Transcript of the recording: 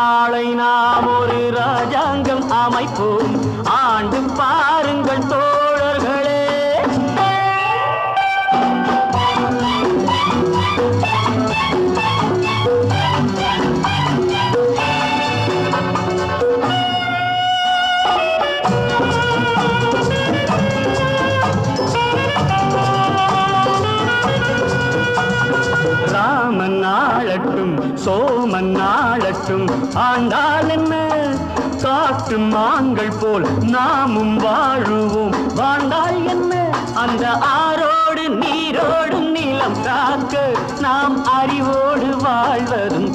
நாளை நாம் ஒரு ராஜாங்கம் அமைப்போம். ஆண்டு பாருங்கள் தோழர்களே. ராமன் ஆளட்டும், சோமன் ஆளட்டும், ஆண்டால் என்ன, காட்டு மான்கள் போல் நாமும் வாழுவோம். வாழ்ந்தால் என்ன, அந்த ஆரோடு நீரோடும் நிலம் காக்க நாம் அறிவோடு வாழ்வதும்